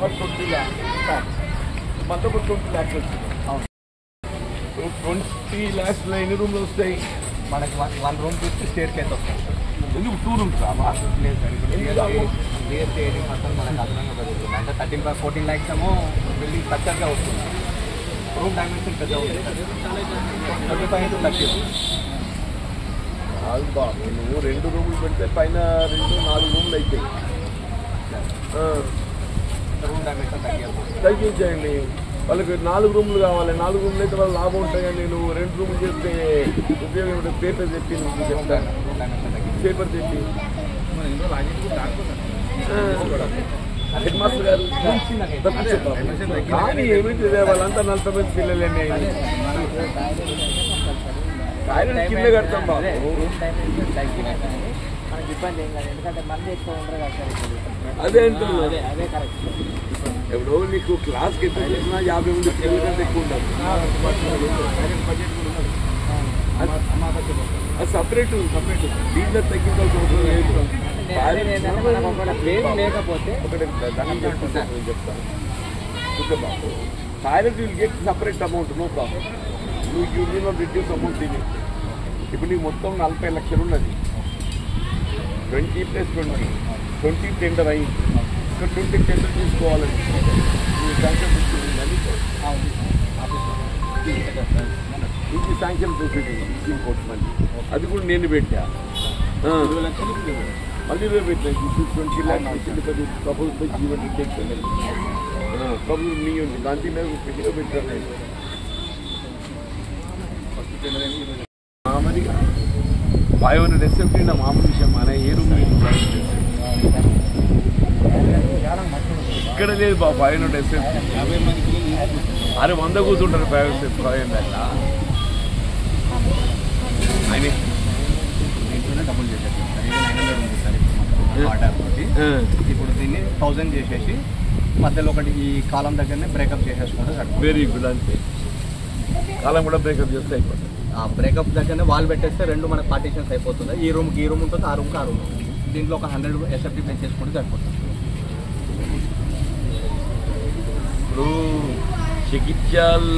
20 lakhs. మొత్తం 20 lakhs వచ్చింది. 20 lakhs లో ఎన్ని రూమ్లు వస్తాయి మనకి? 1 room చూస్తే స్టేర్ కేస్ వస్తుంది. ఎందుకు 2 rooms రావా? లేదు సార్, ఇప్పుడు మొత్తం మనకు అదనంగా పెరుగుతుంది. అంటే 14 lakhs ఏమో బిల్డింగ్ స్ట్రక్చర్గా వస్తుంది. రూమ్ డైమెన్షన్ పెద్ద ఉంది. 35 into 30 కాదు బాబు, నువ్వు 2 రూములు పెడితే పైన 4 రూములు అవుతాయి. రూమ్ డైమెన్షన్ తగ్గించేయండి. వాళ్ళకి 4 రూములు కావాలి. 4 రూములు అయితే వాళ్ళు లాభం ఉంటాయి. కానీ నువ్వు 2 రూములు చేస్తే ఉపయోగం. పేపర్ చెప్పి నువ్వు చెప్తాను. పేపర్ చెప్పి హెడ్ మాస్టర్ గారు కానీ ఏమిటి వాళ్ళంతా 40 మంది పిల్లలండి. ఆయన కింద కడతాం బాబు. అదే అంటున్నా. ఇప్పుడు నీకు క్లాస్కి ఎంత చేసినా 50 మంది పిల్లల కంటే ఎక్కువ ఉండదు. అది సపరేట్ దీంట్లో తగ్గించాల్సిన అవసరం లేదు. లేకపోతే ఒకటి దండం చేసుకుంటాను నేను చెప్తాను. ఓకే బాబు, toilet will get separate amount, no problem. You will not reduce amount ఇది. ఇప్పుడు నీకు మొత్తం 40 లక్షలు ఉన్నది. 20 + 20 టెండర్ అయింది. ఇక్కడ 20 టెండర్ తీసుకోవాలని శాంక్షన్ ఇచ్చిందని ఇంటి శాంక్షన్ ప్రొసీడింగ్ ఇంకోటి మళ్ళీ అది కూడా నేను పెట్టా. మళ్ళీ పెట్టాను. 20 lakhs వచ్చింది. ప్రభుత్వం జీవన్ ప్రభుత్వం నీ ఉంది గాంధీ పెట్టిగా పెట్టాను నేను. మామూలుగా 500 SFT నా మామూలు విషయం. మన ఏ రూమ్ ఇక్కడ లేదు బాబు. 500 SFT 50 మందికి 100 కూర్చుంటారు. 500 ఆయన డబుల్ చేసేసి ఇప్పుడు దీన్ని 1000 చేసేసి మధ్యలో ఒకటి ఈ కాలం దగ్గరనే బ్రేకప్ చేసేసుకుంటారు. Very good. అంతే కాలం కూడా బ్రేకప్ చేస్తే అయిపోతుంది. ఆ బ్రేకప్ దగ్గరనే వాల్ పెట్టేస్తే 2 మనకి పార్టీషన్స్ అయిపోతుంది. ఈ రూమ్కి ఈ రూమ్ ఉంటుంది, ఆ రూమ్కి ఆ రూమ్ ఉంటుంది. దీంట్లో ఒక 100 SFT పెంచేసుకుంటే సరిపోతుంది. ఇప్పుడు Jagtial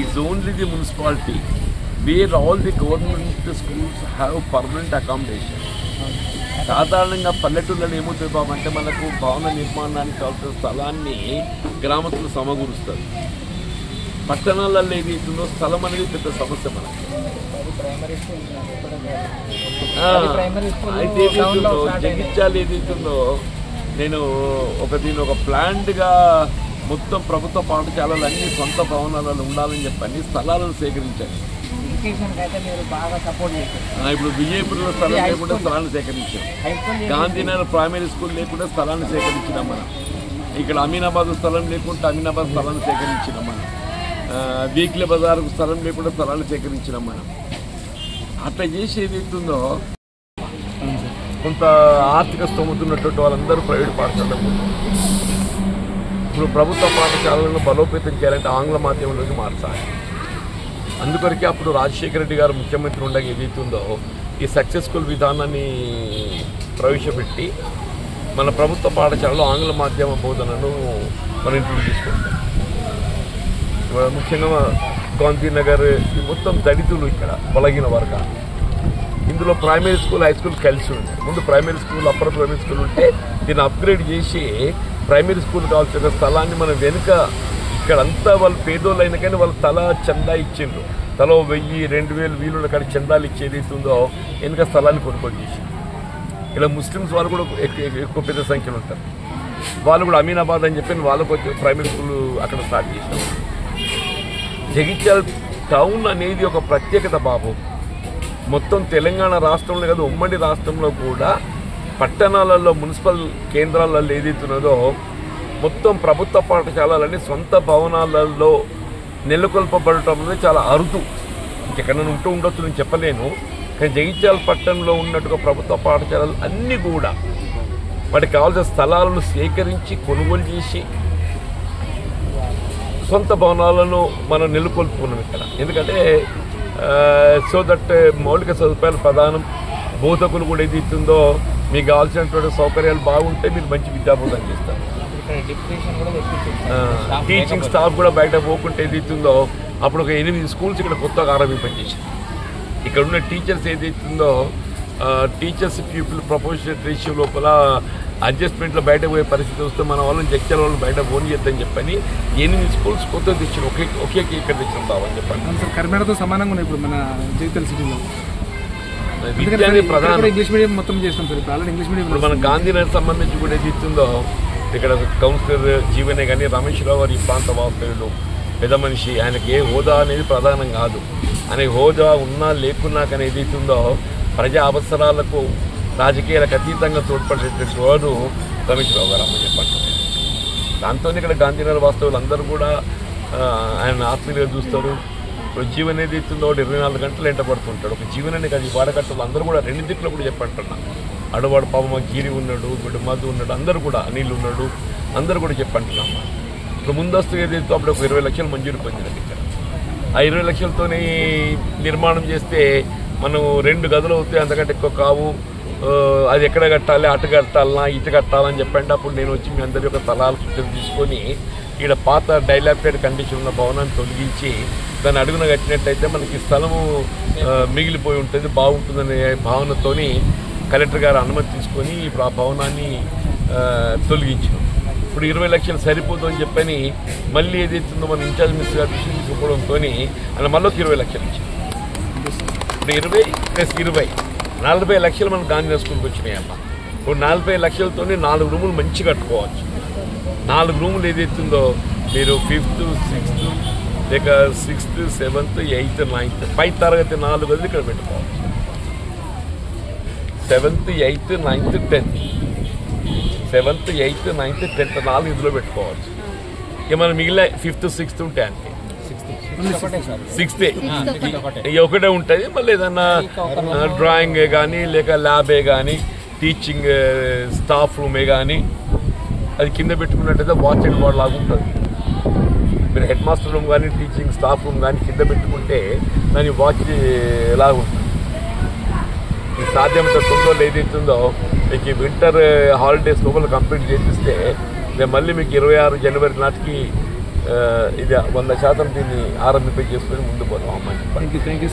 is only the municipality where all the government schools have permanent accommodation. సాధారణంగా పల్లెటూళ్ళలో ఏమవుతుంది బాబు అంటే మనకు భవన నిర్మాణానికి కావాల్సిన స్థలాన్ని గ్రామస్తులు సమకూరుస్తారు. పట్టణాలలో ఏదైతుందో స్థలం అనేది పెద్ద సమస్య మనకి. అయితే ఏదైతుందో జగిత్యాలు ఏదైతుందో నేను దీని ఒక ప్లాన్డ్గా మొత్తం ప్రభుత్వ పాఠశాలలు అన్ని సొంత భవనాలలో ఉండాలని చెప్పని స్థలాలను సేకరించాను. ఇప్పుడు విజయపురంలో స్థలం లేకుండా స్థలాన్ని సేకరించాం. గాంధీనగర్ ప్రైమరీ స్కూల్ లేకుండా స్థలాన్ని సేకరించినాం మనం. ఇక్కడ అమీనాబాద్ స్థలం లేకుండా అమీనాబాద్ స్థలాన్ని సేకరించినాం మనం. వీక్లీ బజార్కు స్థలం లేకుండా స్థలాన్ని సేకరించినాం మనం. అట్లా చేసి ఏదైతుందో కొంత ఆర్థిక స్తోమత ఉన్నటువంటి వాళ్ళందరూ ప్రైవేట్ పాఠశాలలో ఇప్పుడు ప్రభుత్వ పాఠశాలలను బలోపేతం చేయాలంటే ఆంగ్ల మాధ్యమంలోకి మార్చాలి. అందుకొరకే అప్పుడు రాజశేఖర రెడ్డి గారు ముఖ్యమంత్రి ఉండగా ఏదైతుందో ఈ సక్సెస్ఫుల్ విధానాన్ని ప్రవేశపెట్టి మన ప్రభుత్వ పాఠశాలలో ఆంగ్ల మాధ్యమ బోధనను మనం ఇంట్రొడ్యూస్ చేసుకుంటాం. ముఖ్యంగా గాంధీనగర్ మొత్తం దళితులు ఇక్కడ పొలగిన వర్గాలు. ఇందులో ప్రైమరీ స్కూల్ హై స్కూల్ కలిసి ఉంది. ముందు primary school upper primary school ఉంటే దీన్ని అప్గ్రేడ్ చేసి ప్రైమరీ స్కూల్ కావాల్సిన స్థలాన్ని మనం వెనుక ఇక్కడంతా వాళ్ళు పేదోళ్ళు అయినా కానీ వాళ్ళు తల చందా ఇచ్చిండ్రు. తలో 1000, 2000 వీలున్న కాడ చందాలు ఇచ్చేది ఉందో వెనుక స్థలాన్ని కొనుగోలు చేసి ఇలా ముస్లిమ్స్ వాళ్ళు కూడా ఎక్కువ పెద్ద సంఖ్యలో ఉంటారు. వాళ్ళు కూడా అమీనాబాద్ అని చెప్పి వాళ్ళకు వచ్చి ప్రైమరీ స్కూల్ అక్కడ స్టార్ట్ చేశారు. జగిత్యాల టౌన్ అనేది ఒక ప్రత్యేకత బాబు. మొత్తం తెలంగాణ రాష్ట్రంలో కాదు ఉమ్మడి రాష్ట్రంలో కూడా పట్టణాలలో మున్సిపల్ కేంద్రాలలో ఏదైతున్నదో మొత్తం ప్రభుత్వ పాఠశాలలన్నీ సొంత భవనాలలో నెలకొల్పబడటం అనేది చాలా అరుదు. ఇంకెక్కడైనా ఉండొచ్చు నేను చెప్పలేను. కానీ జగిత్యాల పట్టణంలో ఉన్నట్టుగా ప్రభుత్వ పాఠశాలలు అన్నీ కూడా వాటికి కావాల్సిన స్థలాలను సేకరించి కొనుగోలు చేసి సొంత భవనాలను మనం నెలకొల్పుకున్నాం ఇక్కడ. ఎందుకంటే సో దట్ మౌలిక సదుపాయాల ప్రధానం. బోధకులు కూడా ఏది ఇస్తుందో మీకు కావాల్సినటువంటి సౌకర్యాలు బాగుంటే మీరు మంచి విద్యాబోధన చేస్తారు. టీచింగ్ స్టాఫ్ కూడా బయట పోకుంటే ఏదైతుందో అప్పుడు ఒక 8 స్కూల్స్ ఇక్కడ కొత్తగా ఆరంభింపని చేసింది. ఇక్కడ ఉన్న టీచర్స్ ఏదైతుందో టీచర్స్ పీపుల్ ప్రపోర్షనల్ రేషియో లోపల అడ్జస్ట్మెంట్లో బయట పోయే పరిస్థితి వస్తే మన వాళ్ళని జడ్చల వాళ్ళు బయట ఫోన్ చేద్దని చెప్పని 8 స్కూల్స్ కొత్తగా తెచ్చిన ఒకే ఇక్కడ తెచ్చిన బావని చెప్పండి. కర్ణాటకతో సమానంగా ఉన్నాయి ఇప్పుడు మన జగిత్యాల సిటీలో. విద్యాన్ని ప్రధాన ఇంగ్లీష్ మీడియం మొత్తం చేస్తాం సార్. ఇప్పుడు ఆల్రెడీ ఇంగ్లీష్ మీడియం. ఇప్పుడు మన గాంధీనగర్ సంబంధించి కూడా ఏదైతుందో ఇక్కడ కౌన్సిలర్ జీవనే కానీ రమేష్ రావు గారు ఈ ప్రాంత వాస్తవ్యులు పెద్ద మనిషి, ఆయనకి ఏ హోదా అనేది ప్రధానం కాదు. ఆయనకి హోదా ఉన్నా లేకున్నా కానీ ఏదైతుందో ప్రజా అవసరాలకు రాజకీయాలకు అతీతంగా తోడ్పడేటువంటి వారు రమేష్ రావు గారు అమ్మ చెప్పండి. దాంతో ఇక్కడ గాంధీనగర్ వాస్తవులు అందరూ కూడా ఆయన ఆత్మీయులుగా చూస్తారు. ఇప్పుడు జీవన్ ఏది ఇస్తుందో 24 గంటలు ఎంట పడుతుంటాడు. ఒక జీవనాన్ని కాదు, ఈ వాడకట్టలు అందరూ కూడా 2 దిక్కులు కూడా చెప్పంటున్నా. అడవాడు పాపమ్మ గీరి ఉన్నాడు, వీడు మధు ఉన్నాడు, అందరూ కూడా అనిల్ ఉన్నాడు, అందరూ కూడా చెప్పంటున్నాం. ఇప్పుడు ముందస్తు ఏదైతే అప్పుడు ఒక 20 లక్షలు మంజూరు పొందినట్టు ఇక్కడ. ఆ 20 లక్షలతోనే నిర్మాణం చేస్తే మనం 2 గదులు అవుతాయి, అంతకంటే ఎక్కువ కావు. అది ఎక్కడ కట్టాలి, అటు కట్టాలన్నా ఇటు కట్టాలని చెప్పండి. అప్పుడు నేను వచ్చి మీ అందరి యొక్క సలహాలు సూచనలు తీసుకొని ఇక్కడ పాత డైలాపిటెడ్ కండిషన్ ఉన్న భవనాన్ని తొలగించి దాన్ని అడుగున కట్టినట్టయితే మనకి స్థలము మిగిలిపోయి ఉంటుంది, బాగుంటుందనే భావనతోని కలెక్టర్ గారు అనుమతి తీసుకొని ఇప్పుడు ఆ భవనాన్ని తొలగించాం. ఇప్పుడు 20 లక్షలు సరిపోదు అని చెప్పని మళ్ళీ ఏదైతుందో మన ఇన్ఛార్జ్ మినిస్టర్ గారు దృష్టి తీసుకోవడంతో ఆయన మళ్ళీ 20 లక్షలు ఇచ్చాం. ఇప్పుడు 20 + 20 40 లక్షలు మన గాంధీ స్కూల్కి వచ్చినాయమ్మ. ఇప్పుడు 40 లక్షలతోనే 4 రూములు మంచిగా కట్టుకోవచ్చు. 4 రూములు ఏదైతుందో మీరు 5th 6th లేక 6th 7th 8th 9th 10th తరగతి 4 గదులు ఇక్కడ పెట్టుకోవచ్చు. 7th 8th 9th 10th 7th 8th 9th 10th 4 ఇందులో పెట్టుకోవచ్చు. ఇక మనం మిగిలిన 5th 6th ఉంటాయి అంటే 6th ఒకటే ఉంటుంది. మళ్ళీ ఏదన్నా డ్రాయింగ్ కానీ లేక ల్యాబే కానీ టీచింగ్ స్టాఫ్ రూమే కానీ అది కింద పెట్టుకున్నట్టయితే వాచ్ అండ్ వార్డ్ లాగా ఉంటుంది. మీరు హెడ్ మాస్టర్ రూమ్ కానీ టీచింగ్ స్టాఫ్ రూమ్ కానీ కింద పెట్టుకుంటే దాని వాచ్ లాగా ఉంటుంది. ఈ సాధ్యమైనంత తొందరలో ఏదైతుందో మీకు వింటర్ హాలిడేస్ లోపల కంప్లీట్ చేపిస్తే మళ్ళీ మీకు 26 జనవరి నాటికి ఇది 100% దీన్ని ఆరంభింప చేసుకొని ముందు పోతాం అమ్మాయి.